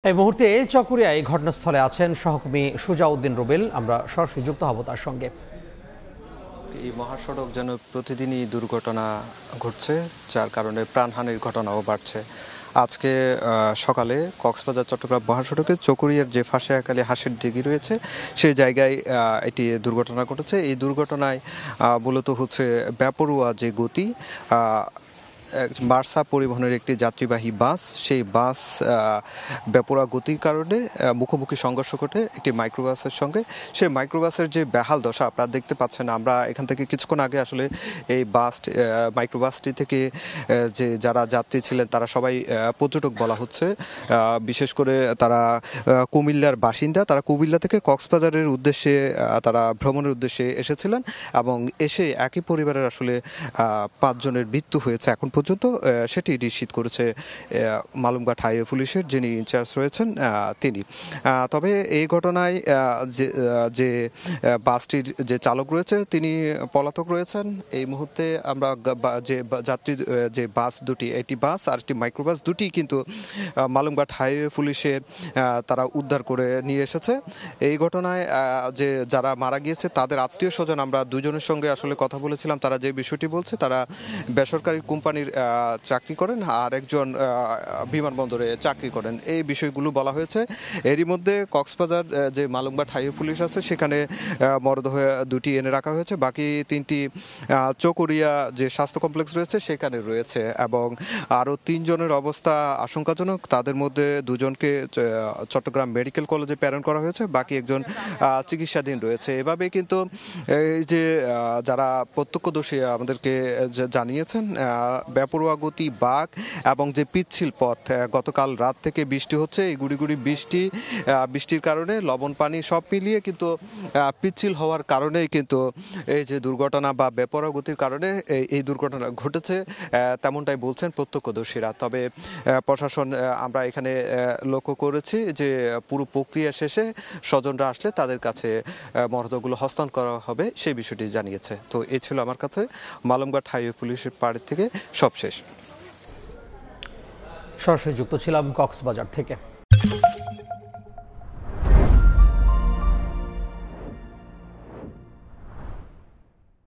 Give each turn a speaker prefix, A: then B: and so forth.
A: এই মুহূর্তে চকরিয়ায় ঘটনাস্থলে আছেন সহকর্মী সুজাউদ্দিন রুবেল। আমরা সরাসরি যুক্ত হব তার সঙ্গে।
B: এই মহাসড়ক যেন প্রতিদিনই দুর্ঘটনা ঘটছে, যার কারণে প্রাণহানির ঘটনাও বাড়ছে। আজকে সকালে কক্সবাজার চট্টগ্রাম মহাসড়কে চকরিয়ার যে ফাঁসিয়াখালী হাঁসের ডিগি রয়েছে সেই জায়গায় এটি দুর্ঘটনা ঘটেছে। এই দুর্ঘটনায় মূলত হচ্ছে বেপরোয়া যে গতি, বার্সা পরিবহনের একটি যাত্রীবাহী বাস, সেই বাস বেপরোয়া গতির কারণে মুখোমুখি সংঘর্ষ ঘটে একটি মাইক্রোবাসের সঙ্গে। সেই মাইক্রোবাসের যে বেহাল দশা আপনারা দেখতে পাচ্ছেন। আমরা এখান থেকে কিছুক্ষণ আগে আসলে এই মাইক্রোবাসটি থেকে যে যারা যাত্রী ছিলেন তারা সবাই পর্যটক বলা হচ্ছে। বিশেষ করে তারা কুমিল্লার বাসিন্দা, তারা কুমিল্লা থেকে কক্সবাজারের উদ্দেশ্যে তারা ভ্রমণের উদ্দেশ্যে এসেছিলেন এবং এসে একই পরিবারের আসলে 5 জনের মৃত্যু হয়েছে এখন পর্যন্ত। সেটি নিশ্চিত করেছে মালুমঘাট হাইওয়ে পুলিশের যিনি ইনচার্জ রয়েছেন তিনি। তবে এই ঘটনায় যে বাসটির যে চালক রয়েছে তিনি পলাতক রয়েছেন। এই মুহূর্তে আমরা যে যাত্রী যে বাস দুটি, একটি বাস আর একটি মাইক্রোবাস, দুটি কিন্তু মালুমঘাট হাইওয়ে পুলিশে তারা উদ্ধার করে নিয়ে এসেছে। এই ঘটনায় যে যারা মারা গিয়েছে তাদের আত্মীয় স্বজন, আমরা দুজনের সঙ্গে আসলে কথা বলেছিলাম। তারা যে বিষয়টি বলছে, তারা বেসরকারি কোম্পানির চাকরি করেন আর একজন বিমানবন্দরে চাকরি করেন, এই বিষয়গুলো বলা হয়েছে। এরই মধ্যে কক্সবাজার যে মালুমঘাট হাইওয়ে পুলিশ আছে সেখানে মরদেহ দুটি এনে রাখা হয়েছে, বাকি 3টি চকরিয়া যে স্বাস্থ্য কমপ্লেক্স রয়েছে সেখানে রয়েছে এবং আরও 3 জনের অবস্থা আশঙ্কাজনক। তাদের মধ্যে 2 জনকে চট্টগ্রাম মেডিকেল কলেজে প্রেরণ করা হয়েছে, বাকি একজন চিকিৎসাধীন রয়েছে। এভাবে কিন্তু এই যে যারা প্রত্যক্ষদর্শী আমাদেরকে জানিয়েছেন, বেপরোয়া গতি, বাঁক এবং যে পিচ্ছিল পথ, গতকাল রাত থেকে বৃষ্টি হচ্ছে। এই গুড়ি গুড়ি বৃষ্টির কারণে লবণ পানি সব মিলিয়ে কিন্তু পিচ্ছিল হওয়ার কারণেই কিন্তু এই যে দুর্ঘটনা বা বেপরোয়া গতির কারণে এই দুর্ঘটনা ঘটেছে, তেমনটাই বলছেন প্রত্যক্ষদর্শীরা। তবে প্রশাসন, আমরা এখানে লক্ষ্য করেছি যে পুরো প্রক্রিয়া শেষে স্বজনরা আসলে তাদের কাছে মরদেহগুলো হস্তান্তর করা হবে, সেই বিষয়টি জানিয়েছে। তো এই ছিল আমার কাছে মালুমঘাট হাইওয়ে পুলিশের পাড়ি থেকে সবশেষ।
A: সরাসরি যুক্ত ছিলাম কক্সবাজার থেকে।